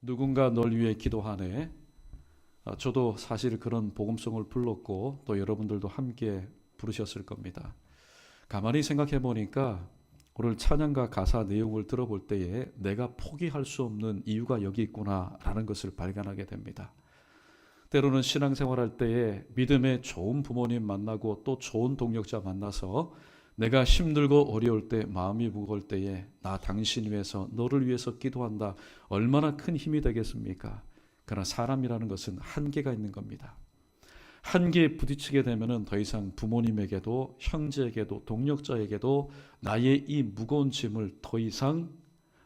누군가 널 위해 기도하네. 저도 사실 그런 복음송을 불렀고 또 여러분들도 함께 부르셨을 겁니다. 가만히 생각해 보니까 오늘 찬양가 가사 내용을 들어볼 때에 내가 포기할 수 없는 이유가 여기 있구나라는 것을 발견하게 됩니다. 때로는 신앙생활할 때에 믿음의 좋은 부모님 만나고 또 좋은 동력자 만나서 내가 힘들고 어려울 때, 마음이 무거울 때에 나 당신 위해서, 너를 위해서 기도한다. 얼마나 큰 힘이 되겠습니까? 그러나 사람이라는 것은 한계가 있는 겁니다. 한계에 부딪히게 되면 더 이상 부모님에게도 형제에게도 동력자에게도 나의 이 무거운 짐을 더 이상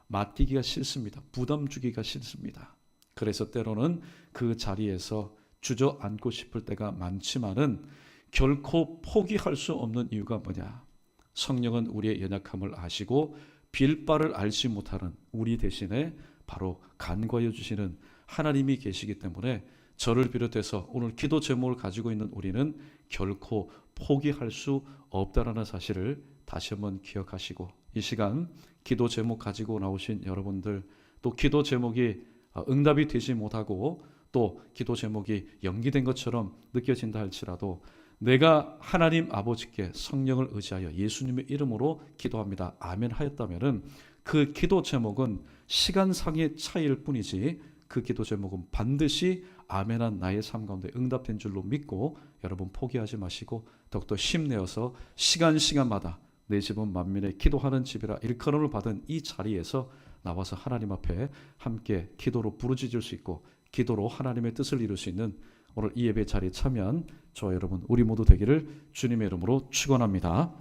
맡기기가 싫습니다. 부담 주기가 싫습니다. 그래서 때로는 그 자리에서 주저앉고 싶을 때가 많지만은 결코 포기할 수 없는 이유가 뭐냐? 성령은 우리의 연약함을 아시고 빌 바를 알지 못하는 우리 대신에 바로 간과해 주시는 하나님이 계시기 때문에 저를 비롯해서 오늘 기도 제목을 가지고 있는 우리는 결코 포기할 수 없다는 사실을 다시 한번 기억하시고, 이 시간 기도 제목 가지고 나오신 여러분들, 또 기도 제목이 응답이 되지 못하고 또 기도 제목이 연기된 것처럼 느껴진다 할지라도 내가 하나님 아버지께 성령을 의지하여 예수님의 이름으로 기도합니다. 아멘 하였다면 그 기도 제목은 시간상의 차이일 뿐이지 그 기도 제목은 반드시 아멘한 나의 삶 가운데 응답된 줄로 믿고, 여러분 포기하지 마시고 더욱더 힘내어서 시간마다 내 집은 만민의 기도하는 집이라 일컬음을 받은 이 자리에서 나와서 하나님 앞에 함께 기도로 부르짖을 수 있고 기도로 하나님의 뜻을 이룰 수 있는 오늘 이 예배 자리에 참여한 저와 여러분 우리 모두 되기를 주님의 이름으로 축원합니다.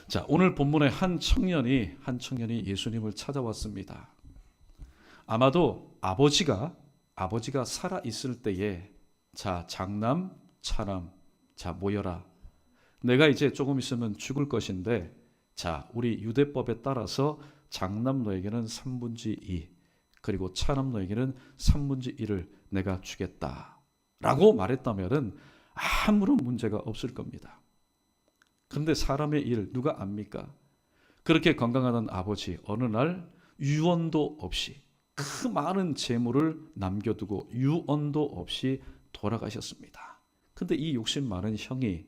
자, 오늘 본문에 한 청년이 예수님을 찾아왔습니다. 아마도 아버지가 살아 있을 때에 자, 장남, 차남, 자, 모여라. 내가 이제 조금 있으면 죽을 것인데 자, 우리 유대법에 따라서 장남 너에게는 3분의 2 그리고 차남 너에게는 3분의 1을 내가 주겠다 라고 말했다면 아무런 문제가 없을 겁니다. 그런데 사람의 일 누가 압니까? 그렇게 건강하던 아버지 어느 날 유언도 없이 그 많은 재물을 남겨두고 유언도 없이 돌아가셨습니다. 근데 이 욕심 많은 형이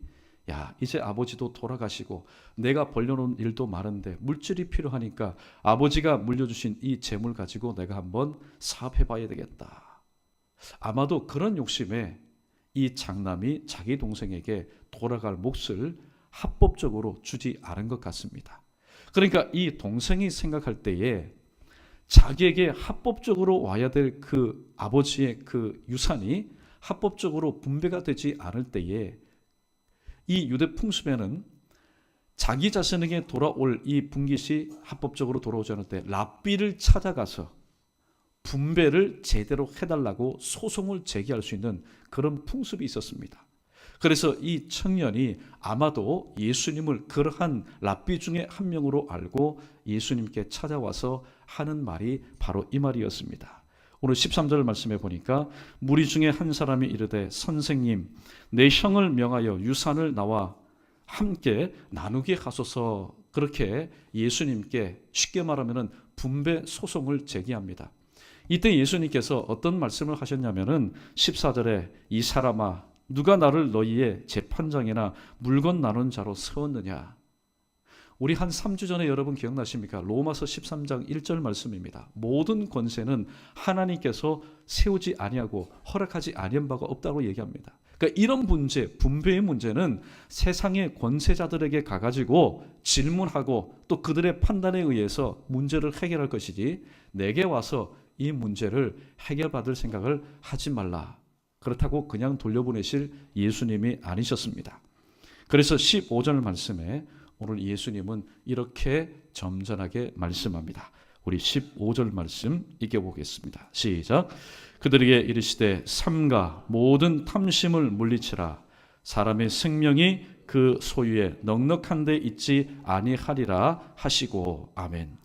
야, 이제 아버지도 돌아가시고 내가 벌려놓은 일도 많은데 물질이 필요하니까 아버지가 물려주신 이 재물 가지고 내가 한번 사업해봐야 되겠다. 아마도 그런 욕심에 이 장남이 자기 동생에게 돌아갈 몫을 합법적으로 주지 않은 것 같습니다. 그러니까 이 동생이 생각할 때에 자기에게 합법적으로 와야 될 그 아버지의 그 유산이 합법적으로 분배가 되지 않을 때에 이 유대 풍습에는 자기 자신에게 돌아올 이 분깃이 합법적으로 돌아오지 않을 때 랍비를 찾아가서 분배를 제대로 해달라고 소송을 제기할 수 있는 그런 풍습이 있었습니다. 그래서 이 청년이 아마도 예수님을 그러한 랍비 중에 한 명으로 알고 예수님께 찾아와서 하는 말이 바로 이 말이었습니다. 오늘 13절 말씀에 보니까 무리 중에 한 사람이 이르되 선생님 내 형을 명하여 유산을 나와 함께 나누게 하소서. 그렇게 예수님께 쉽게 말하면 분배 소송을 제기합니다. 이때 예수님께서 어떤 말씀을 하셨냐면은 14절에 이 사람아 누가 나를 너희의 재판장이나 물건 나눈 자로 세웠느냐. 우리 한 3주 전에 여러분 기억나십니까? 로마서 13장 1절 말씀입니다. 모든 권세는 하나님께서 세우지 아니하고 허락하지 아니한 바가 없다고 얘기합니다. 그러니까 이런 문제, 분배의 문제는 세상의 권세자들에게 가가지고 질문하고 또 그들의 판단에 의해서 문제를 해결할 것이지 내게 와서 이 문제를 해결받을 생각을 하지 말라. 그렇다고 그냥 돌려보내실 예수님이 아니셨습니다. 그래서 15절 말씀에 오늘 예수님은 이렇게 점잖하게 말씀합니다. 우리 15절 말씀 읽어보겠습니다. 시작. 그들에게 이르시되 삼가 모든 탐심을 물리치라. 사람의 생명이 그 소유에 넉넉한 데 있지 아니하리라 하시고. 아멘.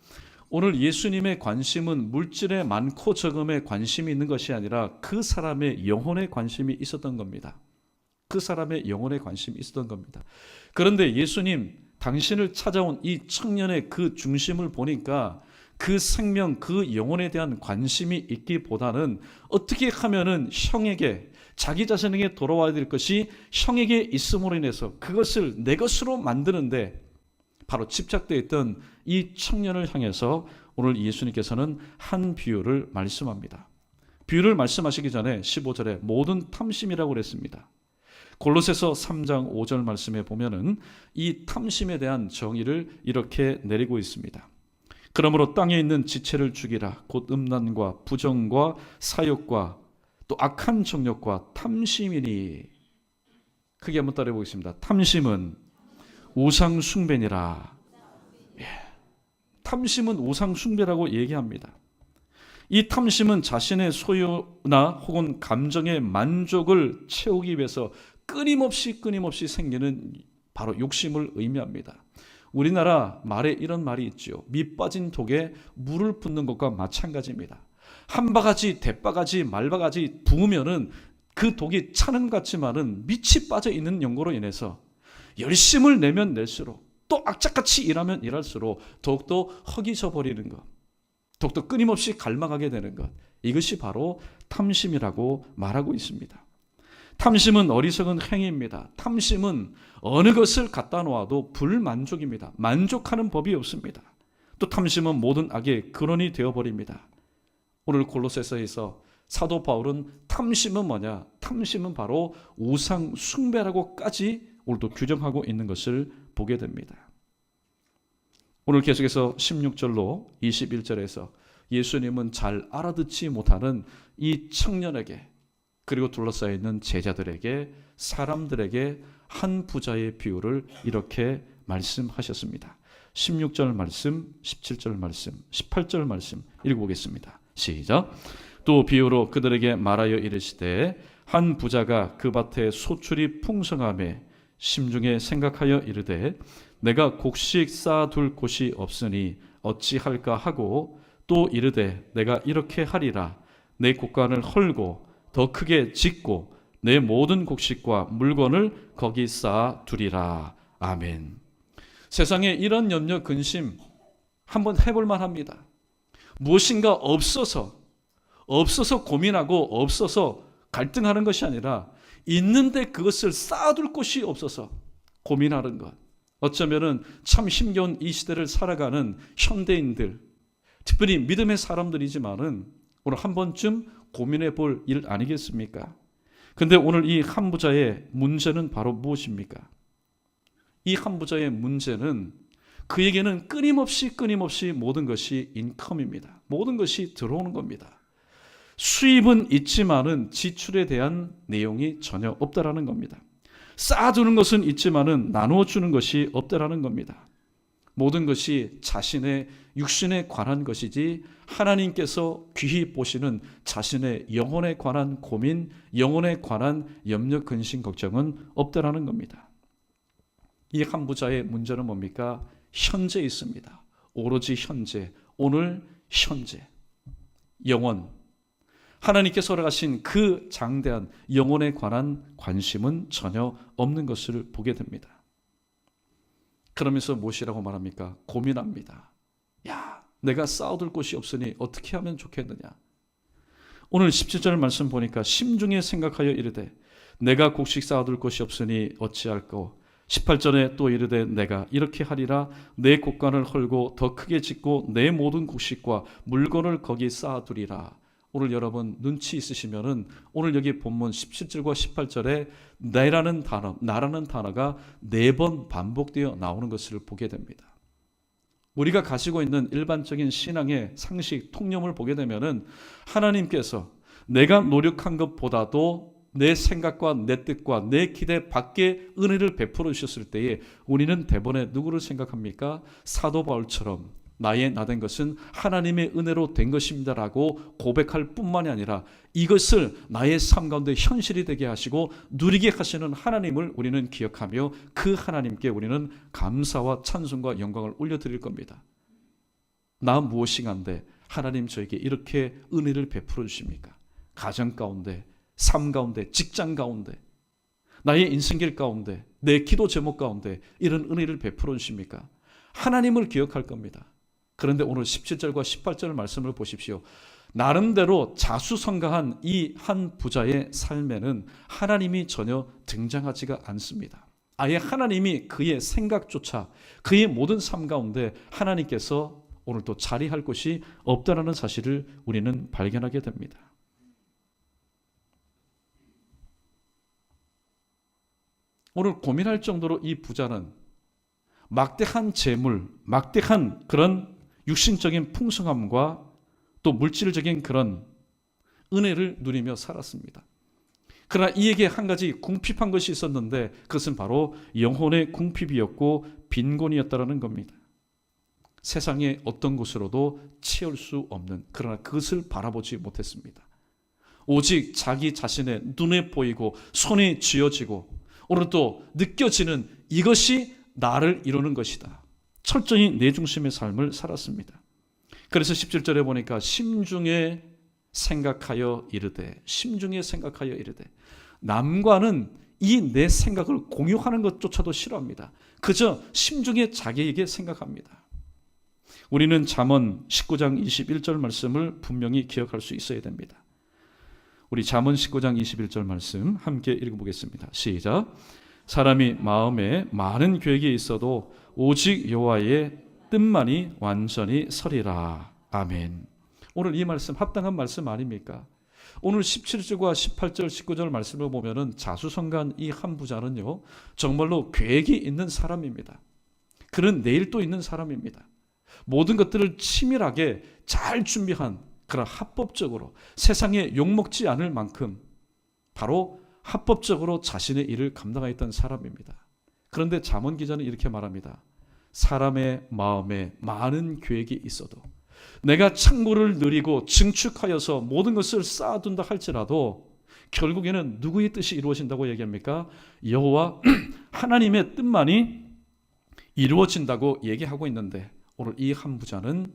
오늘 예수님의 관심은 물질에 많고 적음에 관심이 있는 것이 아니라 그 사람의 영혼에 관심이 있었던 겁니다. 그 사람의 영혼에 관심이 있었던 겁니다. 그런데 예수님 당신을 찾아온 이 청년의 그 중심을 보니까 그 생명, 그 영혼에 대한 관심이 있기보다는 어떻게 하면은 형에게, 자기 자신에게 돌아와야 될 것이 형에게 있음으로 인해서 그것을 내 것으로 만드는데 바로 집착되어 있던 이 청년을 향해서 오늘 예수님께서는 한 비유를 말씀합니다. 비유를 말씀하시기 전에 15절에 모든 탐심이라고 그랬습니다. 골로새서 3장 5절 말씀에 보면은 이 탐심에 대한 정의를 이렇게 내리고 있습니다. 그러므로 땅에 있는 지체를 죽이라. 곧 음란과 부정과 사욕과 또 악한 정욕과 탐심이니. 크게 한번 따라해 보겠습니다. 탐심은 우상 숭배니라. 탐심은 우상 숭배라고 얘기합니다. 이 탐심은 자신의 소유나 혹은 감정의 만족을 채우기 위해서 끊임없이 생기는 바로 욕심을 의미합니다. 우리나라 말에 이런 말이 있죠. 밑 빠진 독에 물을 붓는 것과 마찬가지입니다. 한 바가지, 대바가지, 말바가지 부으면은 그 독이 차는 것 같지만은 밑이 빠져 있는 연고로 인해서 열심을 내면 낼수록 또 악착같이 일하면 일할수록 더욱더 허기져 버리는 것, 더욱더 끊임없이 갈망하게 되는 것, 이것이 바로 탐심이라고 말하고 있습니다. 탐심은 어리석은 행위입니다. 탐심은 어느 것을 갖다 놓아도 불만족입니다. 만족하는 법이 없습니다. 또 탐심은 모든 악의 근원이 되어버립니다. 오늘 골로새서에서 사도 바울은 탐심은 뭐냐? 탐심은 바로 우상 숭배라고까지 오늘도 규정하고 있는 것을 보게 됩니다. 오늘 계속해서 16절로 21절에서 예수님은 잘 알아듣지 못하는 이 청년에게, 그리고 둘러싸여 있는 제자들에게, 사람들에게 한 부자의 비유를 이렇게 말씀하셨습니다. 16절 말씀, 17절 말씀, 18절 말씀 읽어보겠습니다. 시작. 또 비유로 그들에게 말하여 이르시되 한 부자가 그 밭에 소출이 풍성하매 심중에 생각하여 이르되 내가 곡식 쌓아둘 곳이 없으니 어찌할까 하고 또 이르되 내가 이렇게 하리라. 내 곡간을 헐고 더 크게 짓고 내 모든 곡식과 물건을 거기 쌓아두리라. 아멘. 세상에 이런 염려 근심 한번 해볼 만합니다. 무엇인가 없어서 고민하고 없어서 갈등하는 것이 아니라 있는데 그것을 쌓아둘 곳이 없어서 고민하는 것. 어쩌면은 참 힘겨운 이 시대를 살아가는 현대인들, 특별히 믿음의 사람들이지만은 오늘 한 번쯤 고민해 볼 일 아니겠습니까? 근데 오늘 이 한 부자의 문제는 바로 무엇입니까? 이 한 부자의 문제는 그에게는 끊임없이 모든 것이 인컴입니다. 모든 것이 들어오는 겁니다. 수입은 있지만은 지출에 대한 내용이 전혀 없다라는 겁니다. 쌓아두는 것은 있지만은 나누어 주는 것이 없다라는 겁니다. 모든 것이 자신의 육신에 관한 것이지 하나님께서 귀히 보시는 자신의 영혼에 관한 고민, 영혼에 관한 염려, 근심, 걱정은 없다라는 겁니다. 이 한 부자의 문제는 뭡니까? 현재 있습니다. 오로지 현재, 오늘 현재, 영원. 하나님께서 허락하신 그 장대한 영혼에 관한 관심은 전혀 없는 것을 보게 됩니다. 그러면서 무엇이라고 말합니까? 고민합니다. 야, 내가 쌓아둘 곳이 없으니 어떻게 하면 좋겠느냐? 오늘 17절 말씀 보니까 심중에 생각하여 이르되 내가 곡식 쌓아둘 곳이 없으니 어찌할꼬? 18절에 또 이르되 내가 이렇게 하리라. 내 곡간을 헐고 더 크게 짓고 내 모든 곡식과 물건을 거기 쌓아두리라. 오늘 여러분 눈치 있으시면은 오늘 여기 본문 17절과 18절에 나라는 단어가 4번 반복되어 나오는 것을 보게 됩니다. 우리가 가지고 있는 일반적인 신앙의 상식, 통념을 보게 되면은 하나님께서 내가 노력한 것보다도 내 생각과 내 뜻과 내 기대 밖에 은혜를 베풀어 주셨을 때에 우리는 대번에 누구를 생각합니까? 사도 바울처럼 나의 나된 것은 하나님의 은혜로 된 것입니다라고 고백할 뿐만이 아니라 이것을 나의 삶 가운데 현실이 되게 하시고 누리게 하시는 하나님을 우리는 기억하며 그 하나님께 우리는 감사와 찬송과 영광을 올려드릴 겁니다. 나 무엇인가인데 하나님 저에게 이렇게 은혜를 베풀어 주십니까? 가정 가운데, 삶 가운데, 직장 가운데, 나의 인생길 가운데, 내 기도 제목 가운데 이런 은혜를 베풀어 주십니까? 하나님을 기억할 겁니다. 그런데 오늘 17절과 18절 말씀을 보십시오. 나름대로 자수성가한 이 한 부자의 삶에는 하나님이 전혀 등장하지가 않습니다. 아예 하나님이 그의 생각조차, 그의 모든 삶 가운데 하나님께서 오늘 또 자리할 곳이 없다는 사실을 우리는 발견하게 됩니다. 오늘 고민할 정도로 이 부자는 막대한 재물, 막대한 그런 육신적인 풍성함과 또 물질적인 그런 은혜를 누리며 살았습니다. 그러나 이에게 한 가지 궁핍한 것이 있었는데 그것은 바로 영혼의 궁핍이었고 빈곤이었다는 겁니다. 세상의 어떤 곳으로도 채울 수 없는, 그러나 그것을 바라보지 못했습니다. 오직 자기 자신의 눈에 보이고 손에 쥐어지고 오늘 또 느껴지는 이것이 나를 이루는 것이다. 철저히 내 중심의 삶을 살았습니다. 그래서 17절에 보니까 심중에 생각하여 이르되, 심중에 생각하여 이르되, 남과는 이 내 생각을 공유하는 것조차도 싫어합니다. 그저 심중에 자기에게 생각합니다. 우리는 잠언 19장 21절 말씀을 분명히 기억할 수 있어야 됩니다. 우리 잠언 19장 21절 말씀 함께 읽어보겠습니다. 시작. 사람이 마음에 많은 계획이 있어도 오직 여호와의 뜻만이 완전히 서리라. 아멘. 오늘 이 말씀 합당한 말씀 아닙니까? 오늘 17절과 18절, 19절 말씀을 보면은 자수성가한 이 한 부자는요, 정말로 계획이 있는 사람입니다. 그는 내일도 있는 사람입니다. 모든 것들을 치밀하게 잘 준비한, 그런 합법적으로 세상에 욕먹지 않을 만큼 바로 합법적으로 자신의 일을 감당하였던 사람입니다. 그런데 잠언 기자는 이렇게 말합니다. 사람의 마음에 많은 계획이 있어도, 내가 창고를 누리고 증축하여서 모든 것을 쌓아둔다 할지라도 결국에는 누구의 뜻이 이루어진다고 얘기합니까? 여호와 하나님의 뜻만이 이루어진다고 얘기하고 있는데 오늘 이 한 부자는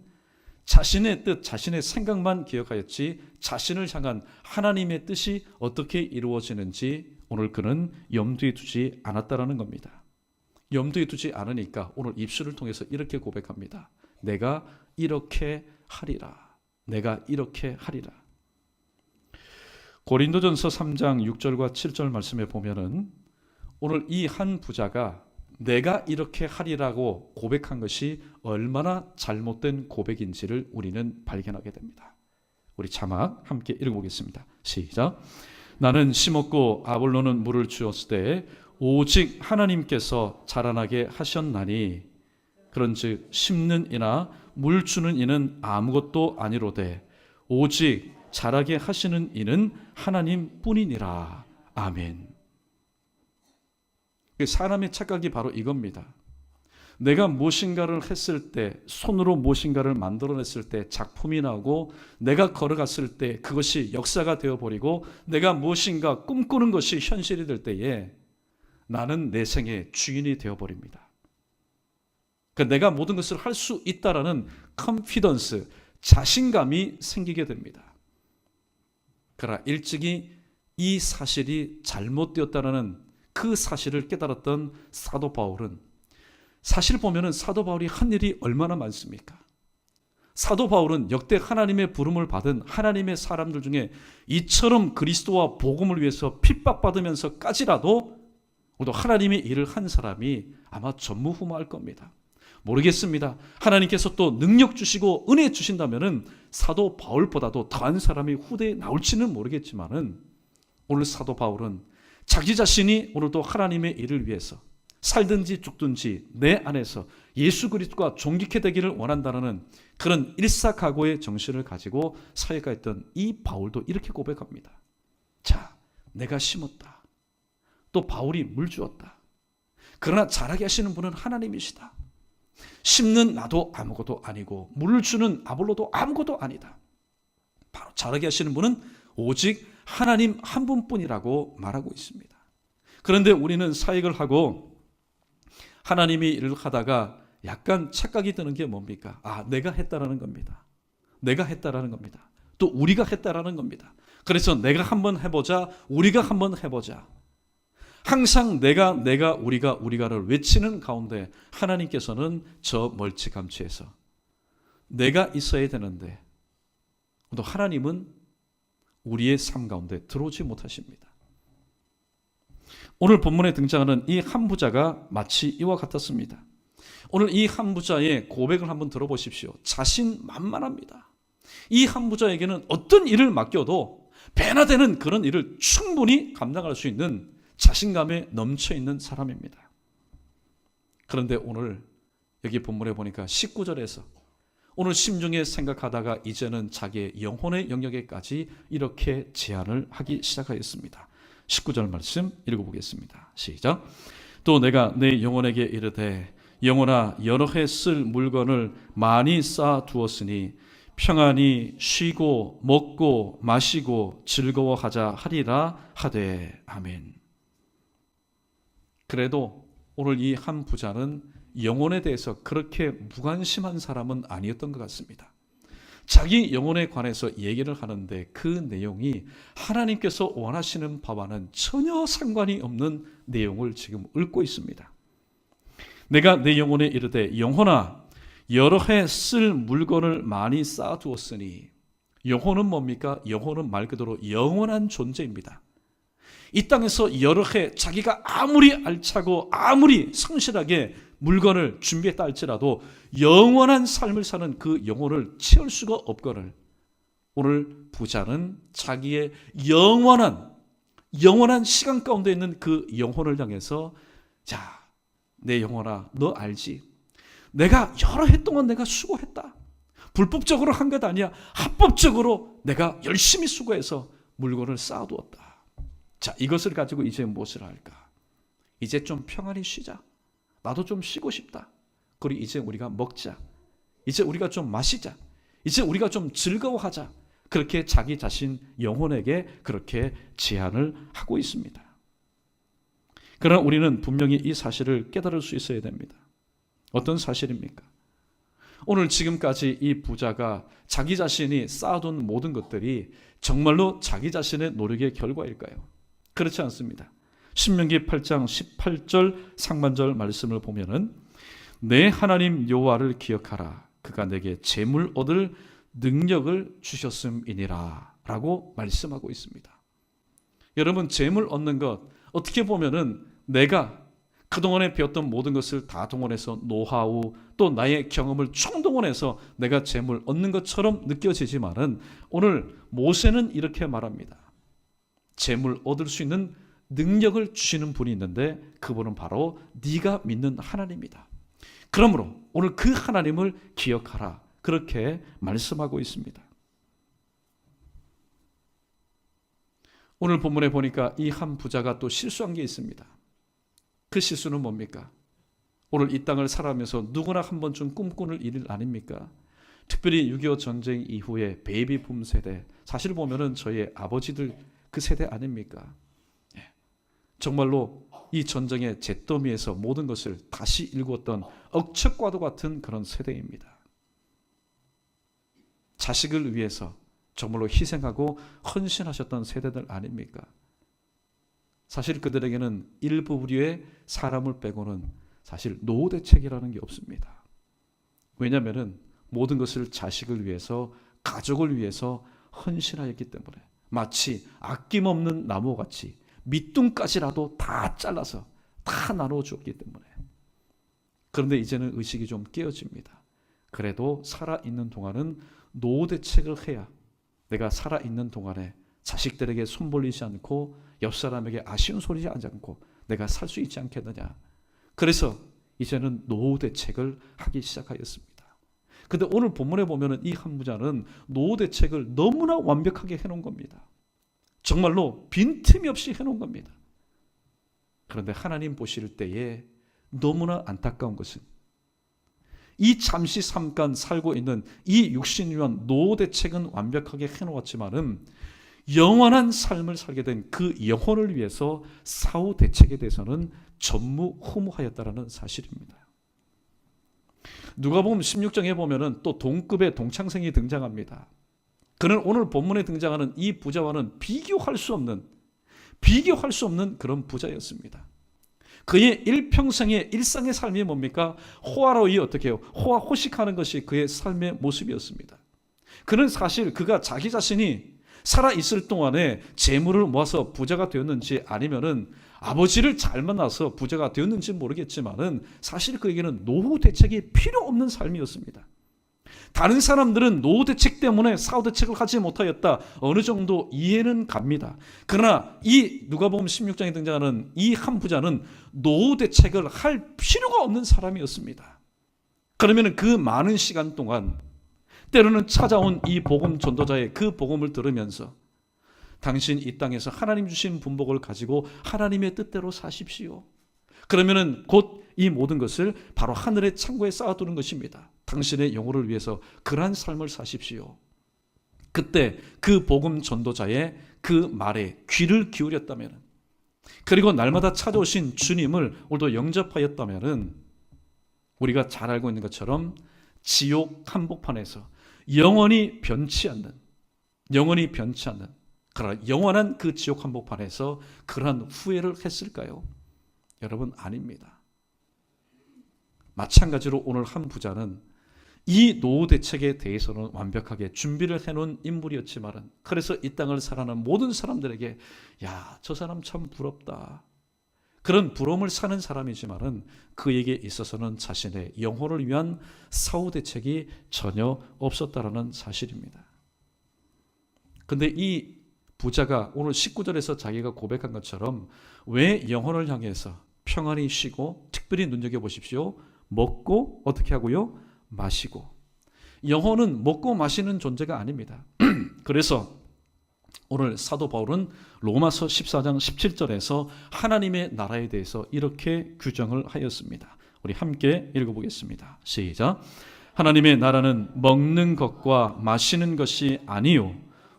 자신의 뜻, 자신의 생각만 기억하였지 자신을 향한 하나님의 뜻이 어떻게 이루어지는지 오늘 그는 염두에 두지 않았다라는 겁니다. 염두에 두지 않으니까 오늘 입술을 통해서 이렇게 고백합니다. 내가 이렇게 하리라. 내가 이렇게 하리라. 고린도전서 3장 6절과 7절 말씀에 보면은 오늘 이 한 부자가 내가 이렇게 하리라고 고백한 것이 얼마나 잘못된 고백인지를 우리는 발견하게 됩니다. 우리 자막 함께 읽어보겠습니다. 시작. 나는 심었고 아볼로는 물을 주었을 때 오직 하나님께서 자라나게 하셨나니 그런즉 심는 이나 물 주는 이는 아무것도 아니로되 오직 자라게 하시는 이는 하나님뿐이니라. 아멘. 사람의 착각이 바로 이겁니다. 내가 무엇인가를 했을 때, 손으로 무엇인가를 만들어냈을 때 작품이 나오고 내가 걸어갔을 때 그것이 역사가 되어버리고 내가 무엇인가 꿈꾸는 것이 현실이 될 때에 나는 내 생의 주인이 되어버립니다. 그러니까 내가 모든 것을 할 수 있다라는 컨피던스, 자신감이 생기게 됩니다. 그러나 일찍이 이 사실이 잘못되었다는 그 사실을 깨달았던 사도 바울은, 사실 보면은 사도 바울이 한 일이 얼마나 많습니까? 사도 바울은 역대 하나님의 부름을 받은 하나님의 사람들 중에 이처럼 그리스도와 복음을 위해서 핍박받으면서까지라도 또 하나님의 일을 한 사람이 아마 전무후무할 겁니다. 모르겠습니다. 하나님께서 또 능력 주시고 은혜 주신다면은 사도 바울보다도 더한 사람이 후대에 나올지는 모르겠지만은 오늘 사도 바울은 자기 자신이 오늘도 하나님의 일을 위해서 살든지 죽든지 내 안에서 예수 그리스도가 존귀케 되기를 원한다는 그런 일사각오의 정신을 가지고 사역했던 이 바울도 이렇게 고백합니다. 자, 내가 심었다. 또 바울이 물 주었다. 그러나 자라게 하시는 분은 하나님이시다. 심는 나도 아무것도 아니고 물을 주는 아볼로도 아무것도 아니다. 바로 자라게 하시는 분은 오직 하나님 한 분뿐이라고 말하고 있습니다. 그런데 우리는 사역을 하고 하나님이 일을 하다가 약간 착각이 드는 게 뭡니까? 아, 내가 했다라는 겁니다. 내가 했다라는 겁니다. 또 우리가 했다라는 겁니다. 그래서 내가 한번 해보자, 우리가 한번 해보자. 항상 내가, 우리가를 외치는 가운데 하나님께서는 저 멀찌감치해서 내가 있어야 되는데 또 하나님은 우리의 삶 가운데 들어오지 못하십니다. 오늘 본문에 등장하는 이 한 부자가 마치 이와 같았습니다. 오늘 이 한 부자의 고백을 한번 들어보십시오. 자신만만합니다. 이 한 부자에게는 어떤 일을 맡겨도 배나 되는 그런 일을 충분히 감당할 수 있는 자신감에 넘쳐있는 사람입니다. 그런데 오늘 여기 본문에 보니까 19절에서 오늘 심중에 생각하다가 이제는 자기의 영혼의 영역에까지 이렇게 제안을 하기 시작하였습니다. 19절 말씀 읽어보겠습니다. 시작. 또 내가 내 영혼에게 이르되 영혼아 여러 해 쓸 물건을 많이 쌓아두었으니 평안히 쉬고 먹고 마시고 즐거워하자 하리라 하되 아멘. 그래도 오늘 이 한 부자는 영혼에 대해서 그렇게 무관심한 사람은 아니었던 것 같습니다. 자기 영혼에 관해서 얘기를 하는데 그 내용이 하나님께서 원하시는 바와는 전혀 상관이 없는 내용을 지금 읊고 있습니다. 내가 내 영혼에 이르되 영혼아 여러 해 쓸 물건을 많이 쌓아두었으니, 영혼은 뭡니까? 영혼은 말 그대로 영원한 존재입니다. 이 땅에서 여러 해 자기가 아무리 알차고 아무리 성실하게 물건을 준비했다 할지라도 영원한 삶을 사는 그 영혼을 채울 수가 없거늘 오늘 부자는 자기의 영원한 시간 가운데 있는 그 영혼을 향해서 자, 내 영혼아 너 알지? 내가 여러 해 동안 내가 수고했다. 불법적으로 한 것 아니야. 합법적으로 내가 열심히 수고해서 물건을 쌓아두었다. 자, 이것을 가지고 이제 무엇을 할까? 이제 좀 평안히 쉬자. 나도 좀 쉬고 싶다. 그리고 이제 우리가 먹자. 이제 우리가 좀 마시자. 이제 우리가 좀 즐거워하자. 그렇게 자기 자신 영혼에게 그렇게 제안을 하고 있습니다. 그러나 우리는 분명히 이 사실을 깨달을 수 있어야 됩니다. 어떤 사실입니까? 오늘 지금까지 이 부자가 자기 자신이 쌓아둔 모든 것들이 정말로 자기 자신의 노력의 결과일까요? 그렇지 않습니다. 신명기 8장 18절 상반절 말씀을 보면은 내 하나님 여호와를 기억하라. 그가 내게 재물 얻을 능력을 주셨음이니라 라고 말씀하고 있습니다. 여러분, 재물 얻는 것 어떻게 보면은 내가 그동안에 배웠던 모든 것을 다 동원해서 노하우 또 나의 경험을 총동원해서 내가 재물 얻는 것처럼 느껴지지만은 오늘 모세는 이렇게 말합니다. 재물 얻을 수 있는 능력을 주시는 분이 있는데 그분은 바로 네가 믿는 하나님이다. 그러므로 오늘 그 하나님을 기억하라. 그렇게 말씀하고 있습니다. 오늘 본문에 보니까 이 한 부자가 또 실수한 게 있습니다. 그 실수는 뭡니까? 오늘 이 땅을 살아가면서 누구나 한 번쯤 꿈꾸는 일 아닙니까? 특별히 6.25 전쟁 이후에 베이비붐 세대, 사실 보면은 저희 아버지들 그 세대 아닙니까? 정말로 이 전쟁의 잿더미에서 모든 것을 다시 일구었던 억척과도 같은 그런 세대입니다. 자식을 위해서 정말로 희생하고 헌신하셨던 세대들 아닙니까? 사실 그들에게는 일부 부류의 사람을 빼고는 사실 노후 대책이라는 게 없습니다. 왜냐하면 모든 것을 자식을 위해서, 가족을 위해서 헌신하였기 때문에 마치 아낌없는 나무같이 밑둥까지라도 다 잘라서 다 나눠 주었기 때문에. 그런데 이제는 의식이 좀 깨어집니다. 그래도 살아있는 동안은 노후 대책을 해야 내가 살아있는 동안에 자식들에게 손 벌리지 않고 옆 사람에게 아쉬운 소리 하지 않고 내가 살 수 있지 않겠느냐. 그래서 이제는 노후 대책을 하기 시작하였습니다. 그런데 오늘 본문에 보면은 이 한 부자는 노후 대책을 너무나 완벽하게 해놓은 겁니다. 정말로 빈틈이 없이 해놓은 겁니다. 그런데 하나님 보실 때에 너무나 안타까운 것은 이 잠시 잠깐 살고 있는 이 육신을 위한 노후 대책은 완벽하게 해놓았지만은 영원한 삶을 살게 된 그 영혼을 위해서 사후 대책에 대해서는 전무후무하였다라는 사실입니다. 누가복음 16장에 보면은 또 동급의 동창생이 등장합니다. 그는 오늘 본문에 등장하는 이 부자와는 비교할 수 없는 그런 부자였습니다. 그의 일평생의 일상의 삶이 뭡니까? 호화로이 어떻게 해요? 호식하는 것이 그의 삶의 모습이었습니다. 그는 사실 그가 자기 자신이 살아있을 동안에 재물을 모아서 부자가 되었는지 아니면은 아버지를 잘 만나서 부자가 되었는지 모르겠지만은 사실 그에게는 노후 대책이 필요 없는 삶이었습니다. 다른 사람들은 노후 대책 때문에 사후 대책을 하지 못하였다. 어느 정도 이해는 갑니다. 그러나 이 누가복음 16장에 등장하는 이 한 부자는 노후 대책을 할 필요가 없는 사람이었습니다. 그러면 그 많은 시간 동안 때로는 찾아온 이 복음 전도자의 그 복음을 들으면서 당신 이 땅에서 하나님 주신 분복을 가지고 하나님의 뜻대로 사십시오. 그러면은 곧 이 모든 것을 바로 하늘의 창고에 쌓아두는 것입니다. 당신의 영혼을 위해서 그러한 삶을 사십시오. 그때 그 복음 전도자의 그 말에 귀를 기울였다면, 그리고 날마다 찾아오신 주님을 오늘도 영접하였다면, 우리가 잘 알고 있는 것처럼 지옥 한복판에서 영원히 변치 않는 그러나 영원한 그 지옥 한복판에서 그러한 후회를 했을까요? 여러분, 아닙니다. 마찬가지로 오늘 한 부자는 이 노후 대책에 대해서는 완벽하게 준비를 해놓은 인물이었지만, 그래서 이 땅을 살아가는 모든 사람들에게 야, 저 사람 참 부럽다, 그런 부러움을 사는 사람이지만은 그에게 있어서는 자신의 영혼을 위한 사후 대책이 전혀 없었다라는 사실입니다. 근데 이 부자가 오늘 19절에서 자기가 고백한 것처럼 왜 영혼을 향해서 평안히 쉬고, 특별히 눈여겨보십시오. 먹고 어떻게 하고요? 마시고. 영혼은 먹고 마시는 존재가 아닙니다. 그래서 오늘 사도 바울은 로마서 14장 17절에서 하나님의 나라에 대해서 이렇게 규정을 하였습니다. 우리 함께 읽어보겠습니다. 시작. 하나님의 나라는 먹는 것과 마시는 것이 아니요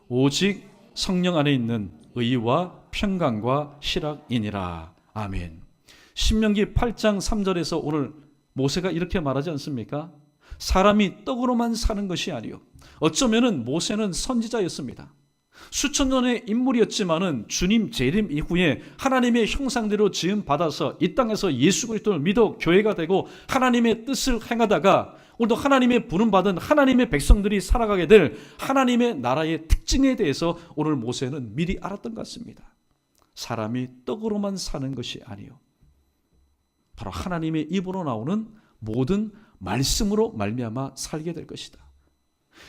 오직 성령 안에 있는 의와 평강과 희락이니라. 아멘. 신명기 8장 3절에서 오늘 모세가 이렇게 말하지 않습니까? 사람이 떡으로만 사는 것이 아니요. 어쩌면은 모세는 선지자였습니다. 수천 년의 인물이었지만은 주님 재림 이후에 하나님의 형상대로 지음 받아서 이 땅에서 예수 그리스도를 믿어 교회가 되고 하나님의 뜻을 행하다가 오늘도 하나님의 부름 받은 하나님의 백성들이 살아가게 될 하나님의 나라의 특징에 대해서 오늘 모세는 미리 알았던 것 같습니다. 사람이 떡으로만 사는 것이 아니요 바로 하나님의 입으로 나오는 모든 말씀으로 말미암아 살게 될 것이다.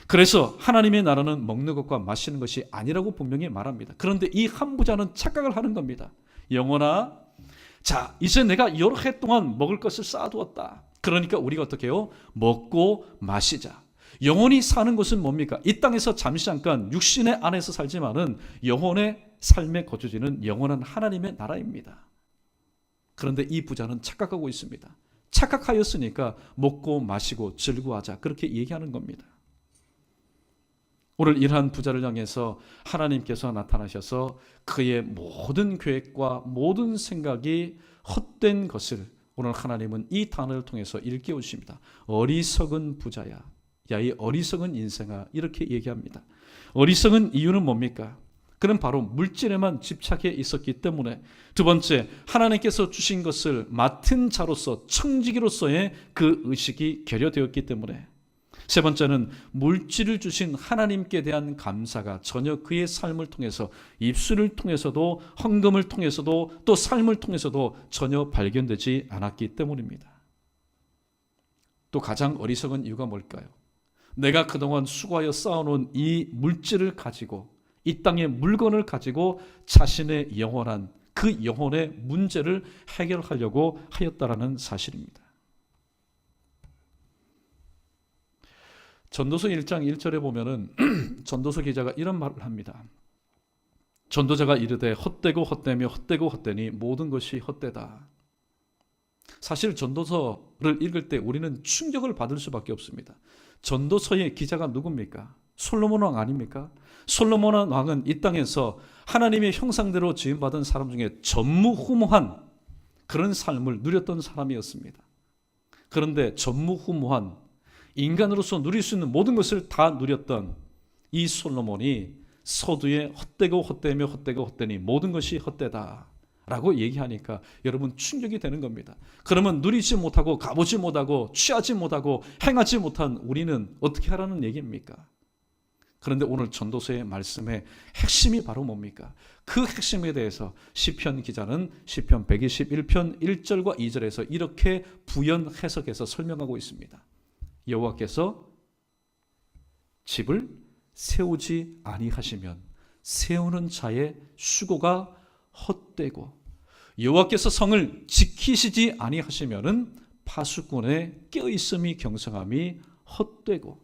그래서 하나님의 나라는 먹는 것과 마시는 것이 아니라고 분명히 말합니다. 그런데 이 한 부자는 착각을 하는 겁니다. 영혼아, 자, 이제 내가 여러 해 동안 먹을 것을 쌓아두었다. 그러니까 우리가 어떻게 해요? 먹고 마시자. 영혼이 사는 것은 뭡니까? 이 땅에서 잠시 잠깐 육신의 안에서 살지만은 영혼의 삶의 거주지는 영원한 하나님의 나라입니다. 그런데 이 부자는 착각하고 있습니다. 착각하였으니까 먹고 마시고 즐거워하자, 그렇게 얘기하는 겁니다. 오늘 이러한 부자를 향해서 하나님께서 나타나셔서 그의 모든 계획과 모든 생각이 헛된 것을 오늘 하나님은 이 단어를 통해서 일깨우십니다. 어리석은 부자야, 야 이 어리석은 인생아, 이렇게 얘기합니다. 어리석은 이유는 뭡니까? 그는 바로 물질에만 집착해 있었기 때문에, 두 번째, 하나님께서 주신 것을 맡은 자로서 청지기로서의 그 의식이 결여되었기 때문에, 세 번째는 물질을 주신 하나님께 대한 감사가 전혀 그의 삶을 통해서, 입술을 통해서도 헌금을 통해서도 또 삶을 통해서도 전혀 발견되지 않았기 때문입니다. 또 가장 어리석은 이유가 뭘까요? 내가 그동안 수고하여 쌓아놓은 이 물질을 가지고, 이 땅의 물건을 가지고 자신의 영원한 그 영혼의 문제를 해결하려고 하였다라는 사실입니다. 전도서 1장 1절에 보면은 전도서 기자가 이런 말을 합니다. 전도자가 이르되 헛되고 헛되며 헛되고 헛되니 모든 것이 헛되다. 사실 전도서를 읽을 때 우리는 충격을 받을 수밖에 없습니다. 전도서의 기자가 누굽니까? 솔로몬 왕 아닙니까? 솔로몬 왕은 이 땅에서 하나님의 형상대로 지음받은 사람 중에 전무후무한 그런 삶을 누렸던 사람이었습니다. 그런데 전무후무한 인간으로서 누릴 수 있는 모든 것을 다 누렸던 이 솔로몬이 서두에 헛되고 헛되며 헛되고 헛되니 모든 것이 헛되다. 라고 얘기하니까 여러분 충격이 되는 겁니다. 그러면 누리지 못하고 가보지 못하고 취하지 못하고 행하지 못한 우리는 어떻게 하라는 얘기입니까? 그런데 오늘 전도서의 말씀의 핵심이 바로 뭡니까? 그 핵심에 대해서 시편 기자는 시편 121편 1절과 2절에서 이렇게 부연 해석해서 설명하고 있습니다. 여호와께서 집을 세우지 아니하시면 세우는 자의 수고가 헛되고 여호와께서 성을 지키시지 아니하시면은 파수꾼의 깨어있음이 경성함이 헛되고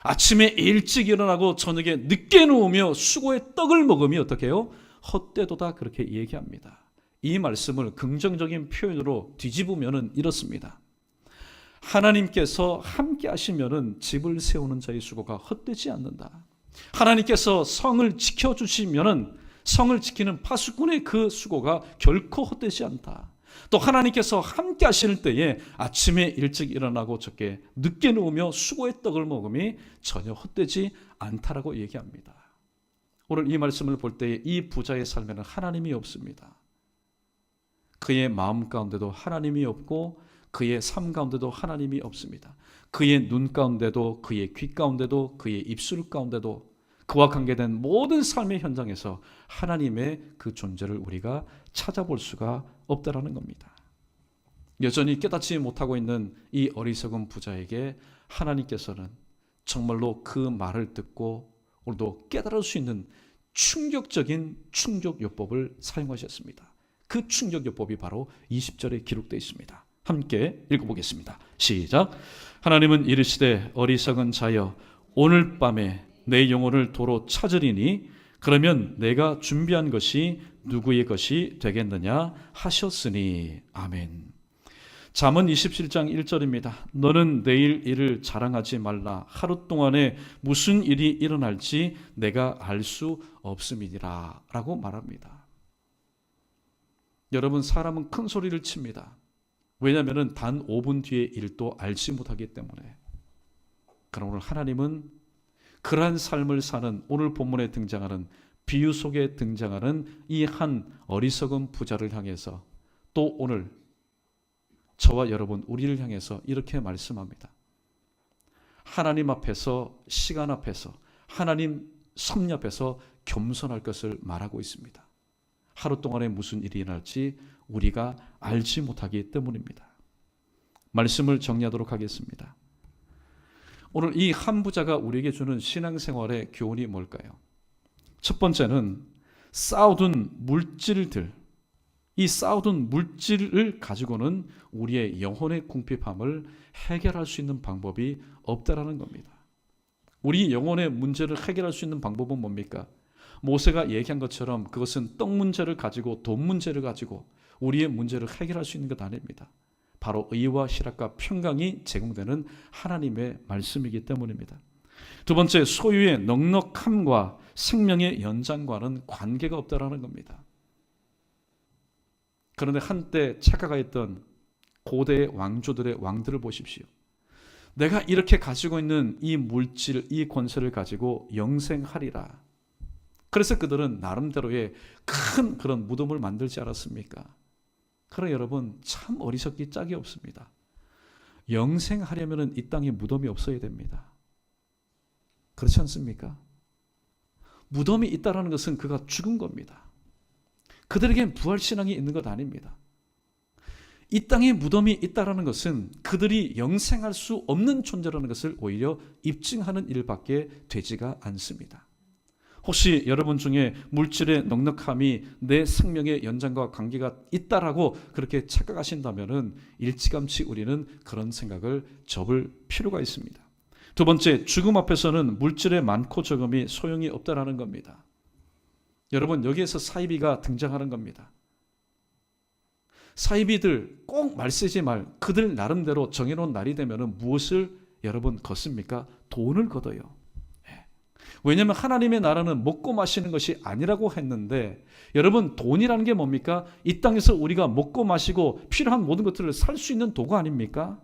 아침에 일찍 일어나고 저녁에 늦게 누우며 수고의 떡을 먹으며 어떻게 해요? 헛되도다 그렇게 얘기합니다. 이 말씀을 긍정적인 표현으로 뒤집으면 이렇습니다. 하나님께서 함께 하시면은 집을 세우는 자의 수고가 헛되지 않는다. 하나님께서 성을 지켜주시면은 성을 지키는 파수꾼의 그 수고가 결코 헛되지 않다. 또 하나님께서 함께 하실 때에 아침에 일찍 일어나고 저게 늦게 누우며 수고의 떡을 먹음이 전혀 헛되지 않다라고 얘기합니다. 오늘 이 말씀을 볼 때에 이 부자의 삶에는 하나님이 없습니다. 그의 마음 가운데도 하나님이 없고 그의 삶 가운데도 하나님이 없습니다. 그의 눈 가운데도 그의 귀 가운데도 그의 입술 가운데도 그와 관계된 모든 삶의 현장에서 하나님의 그 존재를 우리가 찾아볼 수가 없다라는 겁니다. 여전히 깨닫지 못하고 있는 이 어리석은 부자에게 하나님께서는 정말로 그 말을 듣고 오늘도 깨달을 수 있는 충격적인 충격요법을 사용하셨습니다. 그 충격요법이 바로 20절에 기록되어 있습니다. 함께 읽어보겠습니다. 시작. 하나님은 이르시되 어리석은 자여 오늘 밤에 내 영혼을 도로 찾으리니 그러면 내가 준비한 것이 누구의 것이 되겠느냐 하셨으니. 아멘. 잠언 27장 1절입니다. 너는 내일 일을 자랑하지 말라. 하루 동안에 무슨 일이 일어날지 내가 알 수 없음이니라 라고 말합니다. 여러분, 사람은 큰 소리를 칩니다. 왜냐하면 단 5분 뒤의 일도 알지 못하기 때문에. 그러나 오늘 하나님은 그러한 삶을 사는 오늘 본문에 등장하는 비유 속에 등장하는 이 한 어리석은 부자를 향해서 또 오늘 저와 여러분 우리를 향해서 이렇게 말씀합니다. 하나님 앞에서 시간 앞에서 하나님 섭리 앞에서 겸손할 것을 말하고 있습니다. 하루 동안에 무슨 일이 일어날지 우리가 알지 못하기 때문입니다. 말씀을 정리하도록 하겠습니다. 오늘 이 한 부자가 우리에게 주는 신앙생활의 교훈이 뭘까요? 첫 번째는 쌓아둔 물질들, 이 쌓아둔 물질을 가지고는 우리의 영혼의 궁핍함을 해결할 수 있는 방법이 없다라는 겁니다. 우리 영혼의 문제를 해결할 수 있는 방법은 뭡니까? 모세가 얘기한 것처럼 그것은 떡 문제를 가지고 돈 문제를 가지고 우리의 문제를 해결할 수 있는 것 아닙니다. 바로 의와 희락과 평강이 제공되는 하나님의 말씀이기 때문입니다. 두 번째, 소유의 넉넉함과 생명의 연장과는 관계가 없다라는 겁니다. 그런데 한때 착각하였던 고대의 왕조들의 왕들을 보십시오. 내가 이렇게 가지고 있는 이 물질, 이 권세를 가지고 영생하리라. 그래서 그들은 나름대로의 큰 그런 무덤을 만들지 않았습니까? 그러나 여러분, 참 어리석기 짝이 없습니다. 영생하려면 이 땅에 무덤이 없어야 됩니다. 그렇지 않습니까? 무덤이 있다는 것은 그가 죽은 겁니다. 그들에겐 부활신앙이 있는 것 아닙니다. 이 땅에 무덤이 있다는 것은 그들이 영생할 수 없는 존재라는 것을 오히려 입증하는 일밖에 되지가 않습니다. 혹시 여러분 중에 물질의 넉넉함이 내 생명의 연장과 관계가 있다라고 그렇게 착각하신다면 일찌감치 우리는 그런 생각을 접을 필요가 있습니다. 두 번째, 죽음 앞에서는 물질의 많고 적음이 소용이 없다라는 겁니다. 여러분, 여기에서 사이비가 등장하는 겁니다. 사이비들 꼭 말쓰지 말, 그들 나름대로 정해놓은 날이 되면 무엇을 여러분 걷습니까? 돈을 걷어요. 왜냐하면 하나님의 나라는 먹고 마시는 것이 아니라고 했는데, 여러분, 돈이라는 게 뭡니까? 이 땅에서 우리가 먹고 마시고 필요한 모든 것들을 살 수 있는 도구 아닙니까?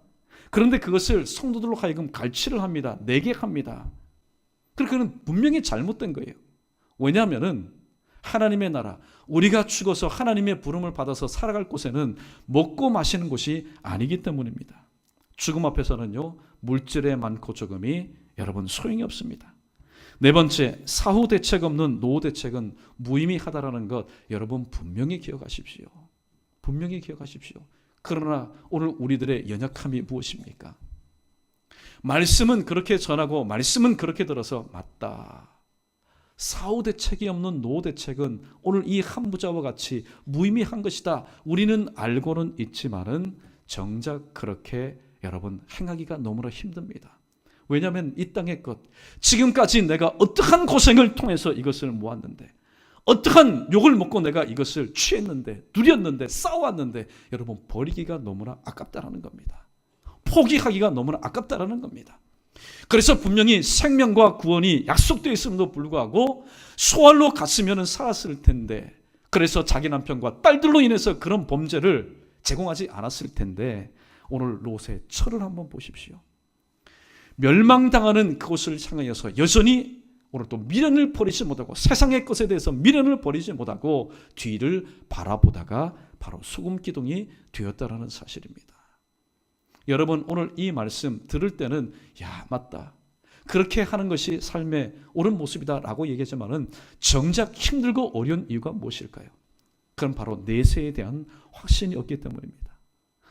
그런데 그것을 성도들로 하여금 갈취를 합니다. 내게 합니다. 그러니까 그건 분명히 잘못된 거예요. 왜냐하면 하나님의 나라, 우리가 죽어서 하나님의 부름을 받아서 살아갈 곳에는 먹고 마시는 곳이 아니기 때문입니다. 죽음 앞에서는요, 물질의 많고 적음이 여러분 소용이 없습니다. 네 번째, 사후 대책 없는 노후 대책은 무의미하다라는 것 여러분 분명히 기억하십시오. 분명히 기억하십시오. 그러나 오늘 우리들의 연약함이 무엇입니까? 말씀은 그렇게 전하고 말씀은 그렇게 들어서 맞다. 사후 대책이 없는 노후 대책은 오늘 이 한 부자와 같이 무의미한 것이다. 우리는 알고는 있지만은 정작 그렇게 여러분 행하기가 너무나 힘듭니다. 왜냐하면 이 땅의 것, 지금까지 내가 어떠한 고생을 통해서 이것을 모았는데, 어떠한 욕을 먹고 내가 이것을 취했는데, 누렸는데, 쌓아왔는데, 여러분 버리기가 너무나 아깝다라는 겁니다. 포기하기가 너무나 아깝다라는 겁니다. 그래서 분명히 생명과 구원이 약속되어 있음에도 불구하고 소알로 갔으면 살았을 텐데, 그래서 자기 남편과 딸들로 인해서 그런 범죄를 제공하지 않았을 텐데, 오늘 롯의 철을 한번 보십시오. 멸망당하는 그곳을 향하여서 여전히 오늘 또 미련을 버리지 못하고 세상의 것에 대해서 미련을 버리지 못하고 뒤를 바라보다가 바로 소금 기둥이 되었다라는 사실입니다. 여러분 오늘 이 말씀 들을 때는 야 맞다, 그렇게 하는 것이 삶의 옳은 모습이다라고 얘기하지만은 정작 힘들고 어려운 이유가 무엇일까요? 그건 바로 내세에 대한 확신이 없기 때문입니다.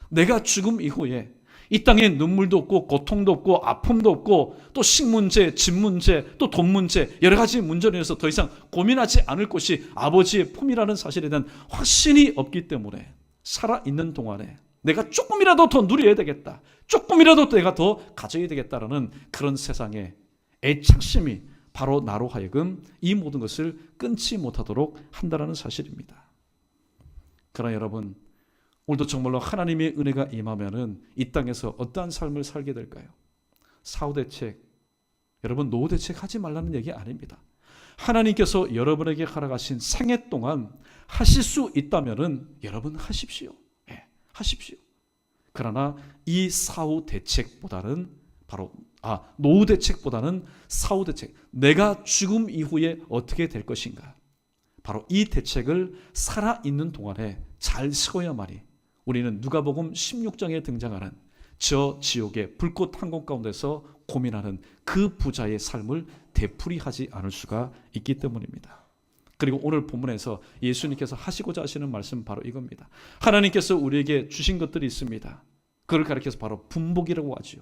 내가 죽음 이후에 이 땅에 눈물도 없고 고통도 없고 아픔도 없고 또 식문제, 집문제, 또 돈 문제, 여러 가지 문제로 인해서 더 이상 고민하지 않을 것이 아버지의 품이라는 사실에 대한 확신이 없기 때문에 살아있는 동안에 내가 조금이라도 더 누려야 되겠다, 조금이라도 내가 더 가져야 되겠다라는 그런 세상의 애착심이 바로 나로 하여금 이 모든 것을 끊지 못하도록 한다는 사실입니다. 그러나 여러분 오늘도 정말로 하나님의 은혜가 임하면은 이 땅에서 어떠한 삶을 살게 될까요? 사후 대책, 여러분 노후 대책 하지 말라는 얘기 아닙니다. 하나님께서 여러분에게 허락하신 생애 동안 하실 수 있다면은 여러분 하십시오. 하십시오. 그러나 이 사후 대책보다는 바로 노후 대책보다는 사후 대책, 내가 죽음 이후에 어떻게 될 것인가, 바로 이 대책을 살아있는 동안에 잘 세워야만이 우리는 누가복음 16장에 등장하는 저 지옥의 불꽃 항공 가운데서 고민하는 그 부자의 삶을 되풀이하지 않을 수가 있기 때문입니다. 그리고 오늘 본문에서 예수님께서 하시고자 하시는 말씀 바로 이겁니다. 하나님께서 우리에게 주신 것들이 있습니다. 그걸 가리켜서 바로 분복이라고 하죠.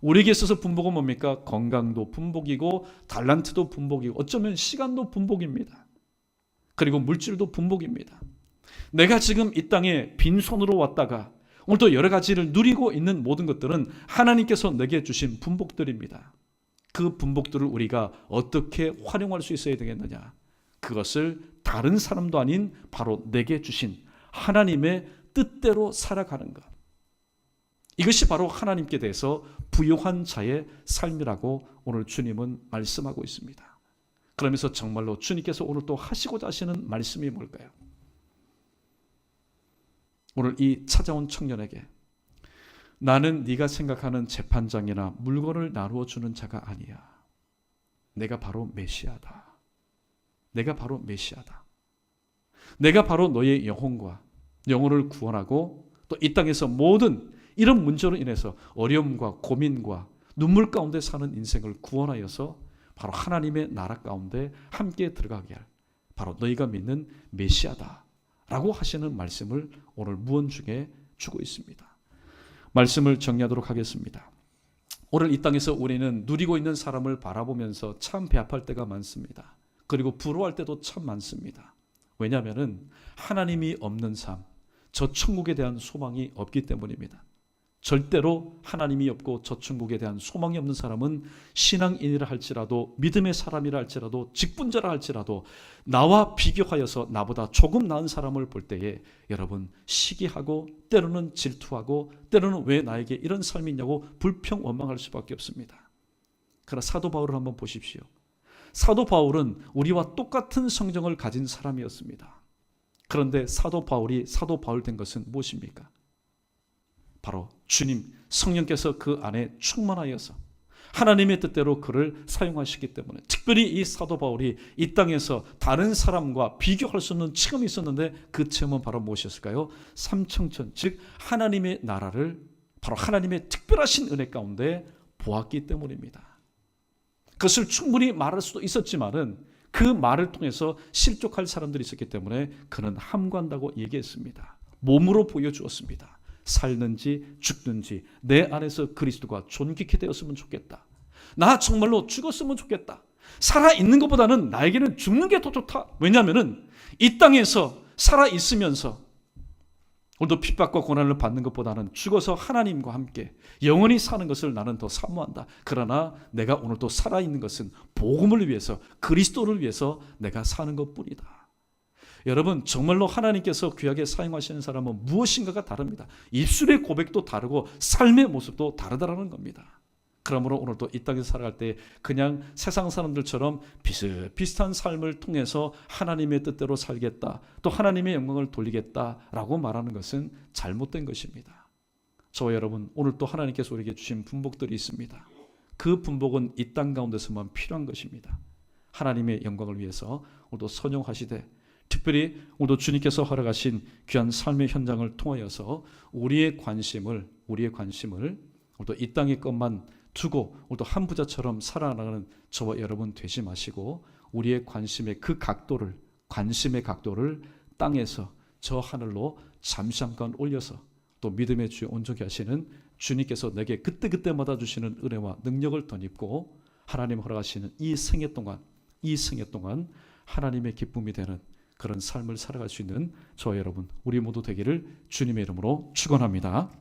우리에게 있어서 분복은 뭡니까? 건강도 분복이고 달란트도 분복이고 어쩌면 시간도 분복입니다. 그리고 물질도 분복입니다. 내가 지금 이 땅에 빈손으로 왔다가 오늘 또 여러 가지를 누리고 있는 모든 것들은 하나님께서 내게 주신 분복들입니다. 그 분복들을 우리가 어떻게 활용할 수 있어야 되겠느냐? 그것을 다른 사람도 아닌 바로 내게 주신 하나님의 뜻대로 살아가는 것, 이것이 바로 하나님께 대해서 부요한 자의 삶이라고 오늘 주님은 말씀하고 있습니다. 그러면서 정말로 주님께서 오늘 또 하시고자 하시는 말씀이 뭘까요? 오늘 이 찾아온 청년에게 나는 네가 생각하는 재판장이나 물건을 나누어 주는 자가 아니야. 내가 바로 메시아다. 내가 바로 메시아다. 내가 바로 너의 영혼과 영혼을 구원하고 또 이 땅에서 모든 이런 문제로 인해서 어려움과 고민과 눈물 가운데 사는 인생을 구원하여서 바로 하나님의 나라 가운데 함께 들어가게 할 바로 너희가 믿는 메시아다 라고 하시는 말씀을 오늘 무언 중에 주고 있습니다. 말씀을 정리하도록 하겠습니다. 오늘 이 땅에서 우리는 누리고 있는 사람을 바라보면서 참 배아플 때가 많습니다. 그리고 부러워할 때도 참 많습니다. 왜냐하면 하나님이 없는 삶, 저 천국에 대한 소망이 없기 때문입니다. 절대로 하나님이 없고 저 천국에 대한 소망이 없는 사람은 신앙인이라 할지라도 믿음의 사람이라 할지라도 직분자라 할지라도 나와 비교하여서 나보다 조금 나은 사람을 볼 때에 여러분 시기하고 때로는 질투하고 때로는 왜 나에게 이런 삶이 있냐고 불평 원망할 수밖에 없습니다. 그러나 사도 바울을 한번 보십시오. 사도 바울은 우리와 똑같은 성정을 가진 사람이었습니다. 그런데 사도 바울이 사도 바울 된 것은 무엇입니까? 바로 주님 성령께서 그 안에 충만하여서 하나님의 뜻대로 그를 사용하시기 때문에, 특별히 이 사도 바울이 이 땅에서 다른 사람과 비교할 수 없는 체험이 있었는데 그 체험은 바로 무엇이었을까요? 삼청천, 즉 하나님의 나라를 바로 하나님의 특별하신 은혜 가운데 보았기 때문입니다. 그것을 충분히 말할 수도 있었지만은 그 말을 통해서 실족할 사람들이 있었기 때문에 그는 함구한다고 얘기했습니다. 몸으로 보여주었습니다. 살는지 죽든지 내 안에서 그리스도가 존귀케 되었으면 좋겠다. 나 정말로 죽었으면 좋겠다. 살아있는 것보다는 나에게는 죽는 게 더 좋다. 왜냐하면 이 땅에서 살아있으면서 오늘도 핍박과 고난을 받는 것보다는 죽어서 하나님과 함께 영원히 사는 것을 나는 더 사모한다. 그러나 내가 오늘도 살아있는 것은 복음을 위해서, 그리스도를 위해서 내가 사는 것뿐이다. 여러분, 정말로 하나님께서 귀하게 사용하시는 사람은 무엇인가가 다릅니다. 입술의 고백도 다르고 삶의 모습도 다르다는 겁니다. 그러므로 오늘도 이 땅에서 살아갈 때 그냥 세상 사람들처럼 비슷비슷한 삶을 통해서 하나님의 뜻대로 살겠다, 또 하나님의 영광을 돌리겠다라고 말하는 것은 잘못된 것입니다. 저와 여러분, 오늘 또 하나님께서 우리에게 주신 분복들이 있습니다. 그 분복은 이 땅 가운데서만 필요한 것입니다. 하나님의 영광을 위해서 오늘도 선용하시되, 특별히 오늘도 주님께서 허락하신 귀한 삶의 현장을 통하여서 우리의 관심을 오늘도 이 땅의 것만 두고 오늘도 한 부자처럼 살아나가는 저와 여러분 되지 마시고, 우리의 관심의 각도를 땅에서 저 하늘로 잠깐 올려서 또 믿음의 주에 온전히 하시는 주님께서 내게 그때마다 주시는 은혜와 능력을 덧입고 하나님 허락하시는 이 생애 동안 하나님의 기쁨이 되는 그런 삶을 살아갈 수 있는 저와 여러분, 우리 모두 되기를 주님의 이름으로 축원합니다.